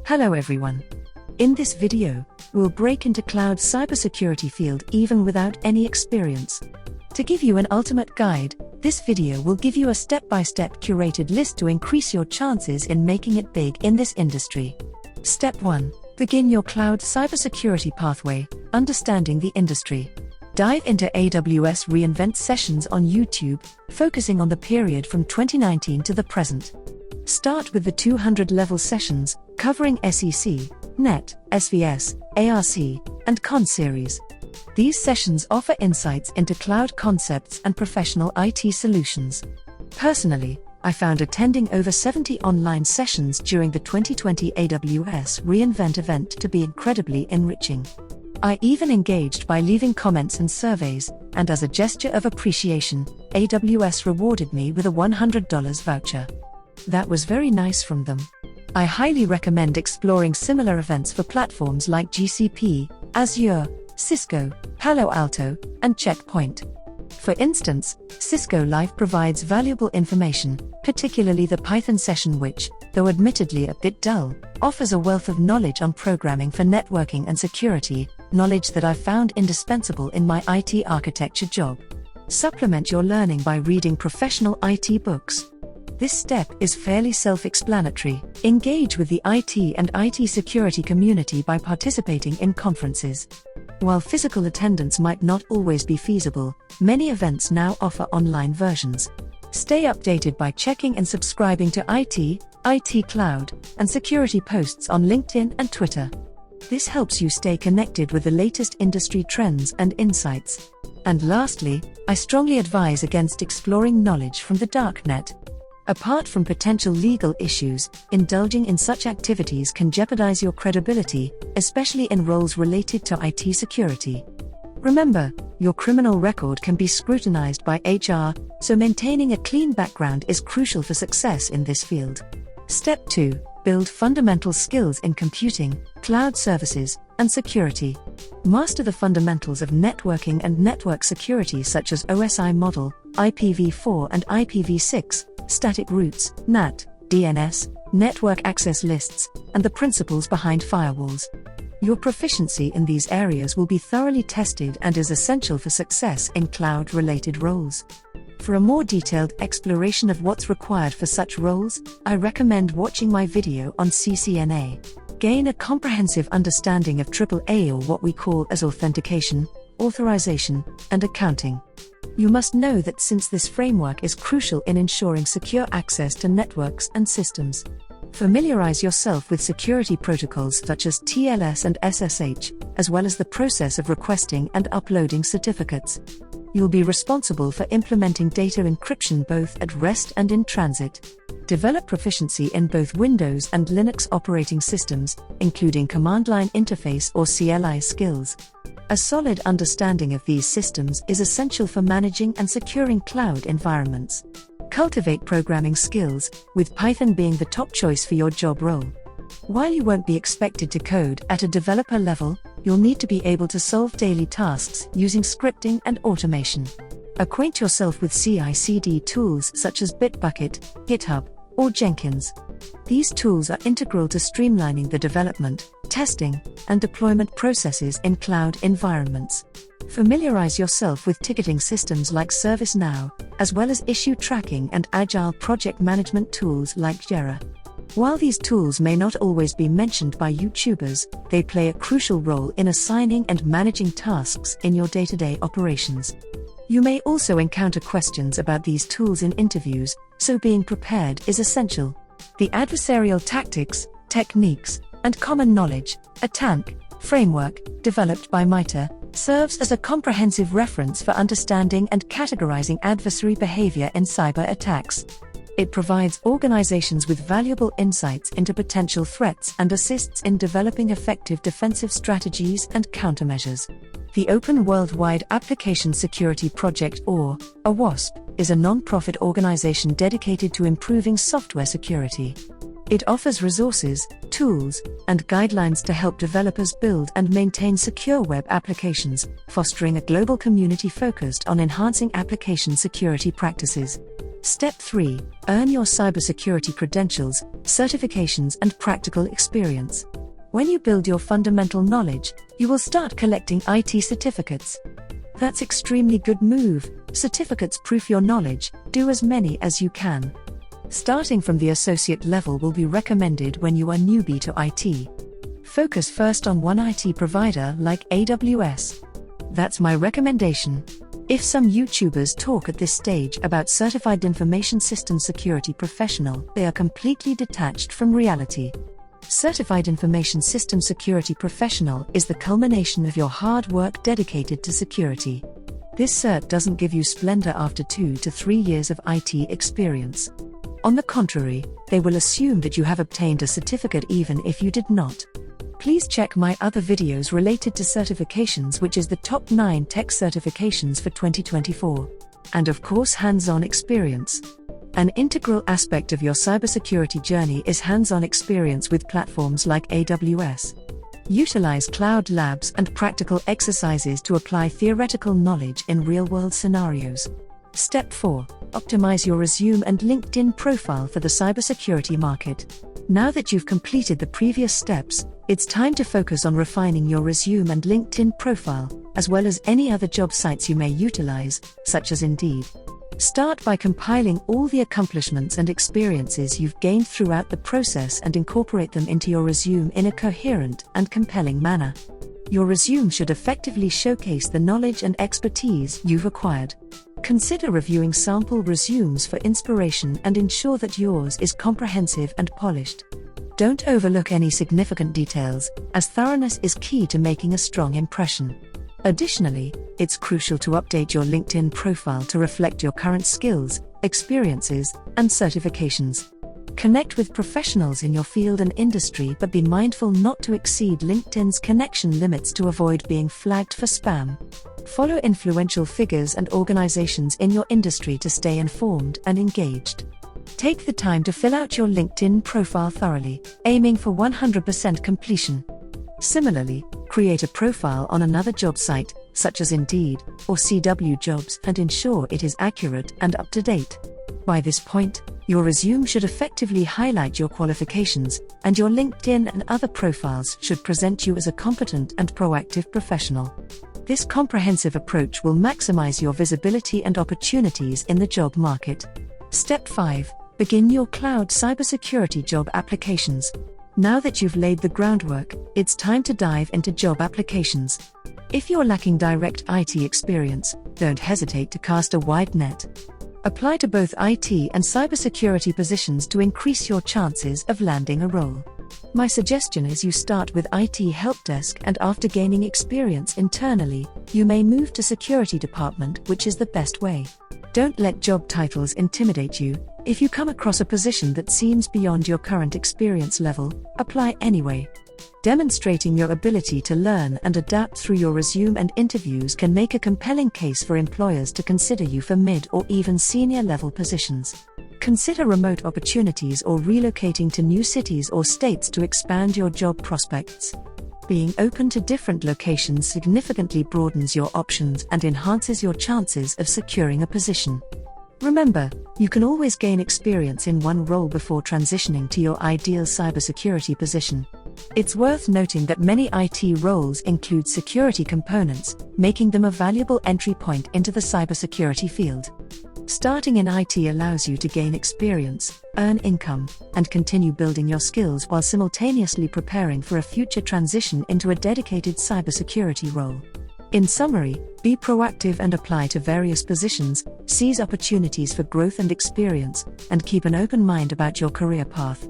Hello everyone. In this video, we'll break into cloud cybersecurity field even without any experience. To give you an ultimate guide, this video will give you a step-by-step curated list to increase your chances in making it big in this industry. Step 1. Begin your cloud cybersecurity pathway, understanding the industry. Dive into AWS reInvent sessions on YouTube, focusing on the period from 2019 to the present. Start with the 200-level sessions, covering SEC, NET, SVS, ARC, and CON series. These sessions offer insights into cloud concepts and professional IT solutions. Personally, I found attending over 70 online sessions during the 2020 AWS reInvent event to be incredibly enriching. I even engaged by leaving comments and surveys, and as a gesture of appreciation, AWS rewarded me with a $100 voucher. That was very nice from them. I highly recommend exploring similar events for platforms like GCP, Azure, Cisco, Palo Alto, and Check Point. For instance, Cisco Live provides valuable information, particularly the Python session which, though admittedly a bit dull, offers a wealth of knowledge on programming for networking and security, knowledge that I found indispensable in my IT architecture job. Supplement your learning by reading professional IT books. This step is fairly self-explanatory. Engage with the IT and IT security community by participating in conferences. While physical attendance might not always be feasible, many events now offer online versions. Stay updated by checking and subscribing to IT Cloud, and security posts on LinkedIn and Twitter. This helps you stay connected with the latest industry trends and insights. And lastly, I strongly advise against exploring knowledge from the darknet. Apart from potential legal issues, indulging in such activities can jeopardize your credibility, especially in roles related to IT security. Remember, your criminal record can be scrutinized by HR, so maintaining a clean background is crucial for success in this field. Step 2. Build fundamental skills in computing, cloud services, and security. Master the fundamentals of networking and network security such as OSI model, IPv4 and IPv6, static routes, NAT, DNS, network access lists, and the principles behind firewalls. Your proficiency in these areas will be thoroughly tested and is essential for success in cloud-related roles. For a more detailed exploration of what's required for such roles, I recommend watching my video on CCNA. Gain a comprehensive understanding of AAA, or what we call as authentication, authorization, and accounting. You must know that since this framework is crucial in ensuring secure access to networks and systems. Familiarize yourself with security protocols such as TLS and SSH, as well as the process of requesting and uploading certificates. You'll be responsible for implementing data encryption both at rest and in transit. Develop proficiency in both Windows and Linux operating systems, including command line interface or CLI skills. A solid understanding of these systems is essential for managing and securing cloud environments. Cultivate programming skills, with Python being the top choice for your job role. While you won't be expected to code at a developer level, you'll need to be able to solve daily tasks using scripting and automation. Acquaint yourself with CI/CD tools such as Bitbucket, GitHub, or Jenkins. These tools are integral to streamlining the development, testing, and deployment processes in cloud environments. Familiarize yourself with ticketing systems like ServiceNow, as well as issue tracking and agile project management tools like Jira. While these tools may not always be mentioned by YouTubers, they play a crucial role in assigning and managing tasks in your day-to-day operations. You may also encounter questions about these tools in interviews, so being prepared is essential. The adversarial tactics, techniques, and common knowledge, a TANK framework, developed by MITRE, serves as a comprehensive reference for understanding and categorizing adversary behavior in cyber attacks. It provides organizations with valuable insights into potential threats and assists in developing effective defensive strategies and countermeasures. The Open Worldwide Application Security Project, or OWASP, is a non-profit organization dedicated to improving software security. It offers resources, tools, and guidelines to help developers build and maintain secure web applications, fostering a global community focused on enhancing application security practices. Step 3. Earn your cybersecurity credentials, certifications, and practical experience. When you build your fundamental knowledge, you will start collecting IT certificates. That's extremely good move. Certificates prove your knowledge. Do as many as you can. Starting from the associate level will be recommended when you are newbie to IT. Focus first on one IT provider like AWS. That's my recommendation. If some YouTubers talk at this stage about Certified Information System Security Professional, they are completely detached from reality. Certified Information System Security Professional is the culmination of your hard work dedicated to security. This cert doesn't give you splendor after 2 to 3 years of IT experience. On the contrary, they will assume that you have obtained a certificate even if you did not. Please check my other videos related to certifications, which is the top 9 tech certifications for 2024. And of course, hands-on experience. An integral aspect of your cybersecurity journey is hands-on experience with platforms like AWS. Utilize cloud labs and practical exercises to apply theoretical knowledge in real-world scenarios. Step 4. Optimize your resume and LinkedIn profile for the cybersecurity market. Now that you've completed the previous steps, it's time to focus on refining your resume and LinkedIn profile, as well as any other job sites you may utilize, such as Indeed. Start by compiling all the accomplishments and experiences you've gained throughout the process and incorporate them into your resume in a coherent and compelling manner. Your resume should effectively showcase the knowledge and expertise you've acquired. Consider reviewing sample resumes for inspiration and ensure that yours is comprehensive and polished. Don't overlook any significant details, as thoroughness is key to making a strong impression. Additionally, it's crucial to update your LinkedIn profile to reflect your current skills, experiences, and certifications. Connect with professionals in your field and industry, but be mindful not to exceed LinkedIn's connection limits to avoid being flagged for spam. Follow influential figures and organizations in your industry to stay informed and engaged. Take the time to fill out your LinkedIn profile thoroughly, aiming for 100% completion. Similarly, create a profile on another job site, such as Indeed or CW Jobs, and ensure it is accurate and up to date. By this point, your resume should effectively highlight your qualifications, and your LinkedIn and other profiles should present you as a competent and proactive professional. This comprehensive approach will maximize your visibility and opportunities in the job market. Step 5. Begin your cloud cybersecurity job applications. Now that you've laid the groundwork, it's time to dive into job applications. If you're lacking direct IT experience, don't hesitate to cast a wide net. Apply to both IT and cybersecurity positions to increase your chances of landing a role. My suggestion is you start with IT help desk, and after gaining experience internally, you may move to security department, which is the best way. Don't let job titles intimidate you. If you come across a position that seems beyond your current experience level, apply anyway. Demonstrating your ability to learn and adapt through your resume and interviews can make a compelling case for employers to consider you for mid or even senior level positions. Consider remote opportunities or relocating to new cities or states to expand your job prospects. Being open to different locations significantly broadens your options and enhances your chances of securing a position. Remember, you can always gain experience in one role before transitioning to your ideal cybersecurity position. It's worth noting that many IT roles include security components, making them a valuable entry point into the cybersecurity field. Starting in IT allows you to gain experience, earn income, and continue building your skills while simultaneously preparing for a future transition into a dedicated cybersecurity role. In summary, be proactive and apply to various positions, seize opportunities for growth and experience, and keep an open mind about your career path.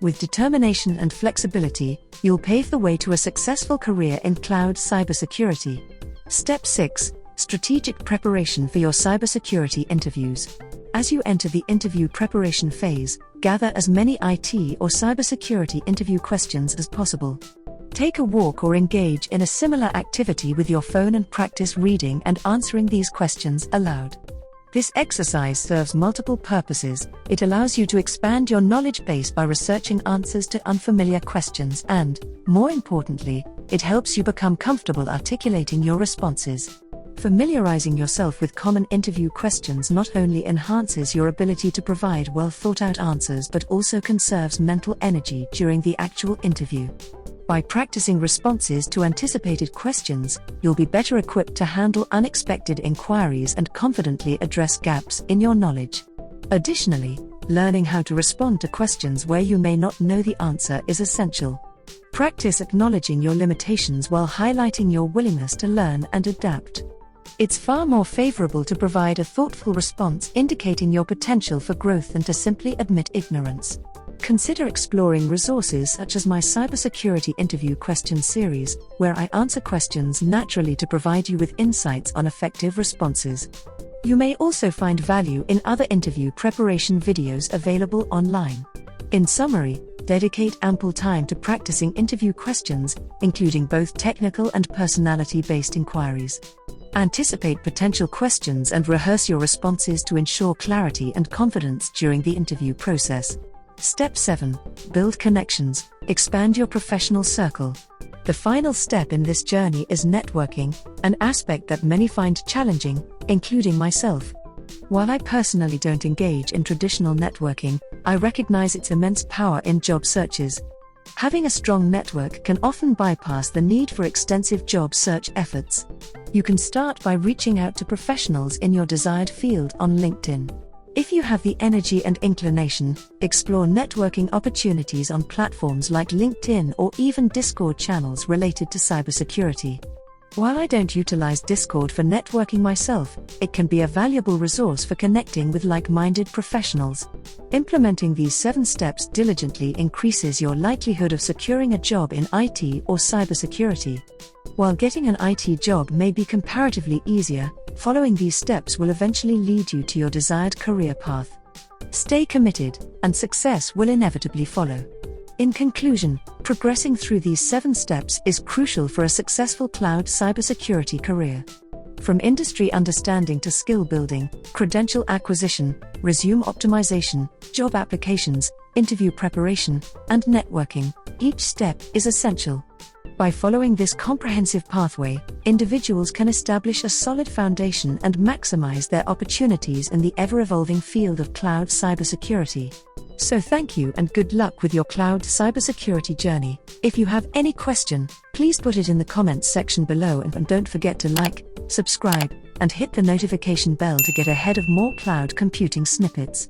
With determination and flexibility, you'll pave the way to a successful career in cloud cybersecurity. Step 6. Strategic preparation for your cybersecurity interviews. As you enter the interview preparation phase, gather as many IT or cybersecurity interview questions as possible. Take a walk or engage in a similar activity with your phone and practice reading and answering these questions aloud. This exercise serves multiple purposes. It allows you to expand your knowledge base by researching answers to unfamiliar questions and, more importantly, it helps you become comfortable articulating your responses. Familiarizing yourself with common interview questions not only enhances your ability to provide well-thought-out answers but also conserves mental energy during the actual interview. By practicing responses to anticipated questions, you'll be better equipped to handle unexpected inquiries and confidently address gaps in your knowledge. Additionally, learning how to respond to questions where you may not know the answer is essential. Practice acknowledging your limitations while highlighting your willingness to learn and adapt. It's far more favorable to provide a thoughtful response indicating your potential for growth than to simply admit ignorance. Consider exploring resources such as my cybersecurity interview question series, where I answer questions naturally to provide you with insights on effective responses. You may also find value in other interview preparation videos available online. In summary, dedicate ample time to practicing interview questions, including both technical and personality-based inquiries. Anticipate potential questions and rehearse your responses to ensure clarity and confidence during the interview process. Step 7. Build connections. Expand your professional circle. The final step in this journey is networking, an aspect that many find challenging, including myself. While I personally don't engage in traditional networking, I recognize its immense power in job searches. Having a strong network can often bypass the need for extensive job search efforts. You can start by reaching out to professionals in your desired field on LinkedIn. If you have the energy and inclination, explore networking opportunities on platforms like LinkedIn or even Discord channels related to cybersecurity. While I don't utilize Discord for networking myself, it can be a valuable resource for connecting with like-minded professionals. Implementing these 7 steps diligently increases your likelihood of securing a job in IT or cybersecurity. While getting an IT job may be comparatively easier, following these steps will eventually lead you to your desired career path. Stay committed, and success will inevitably follow. In conclusion, progressing through these 7 steps is crucial for a successful cloud cybersecurity career. From industry understanding to skill building, credential acquisition, resume optimization, job applications, interview preparation, and networking, each step is essential. By following this comprehensive pathway, individuals can establish a solid foundation and maximize their opportunities in the ever-evolving field of cloud cybersecurity. So thank you and good luck with your cloud cybersecurity journey. If you have any question, please put it in the comments section below and don't forget to like, subscribe, and hit the notification bell to get ahead of more cloud computing snippets.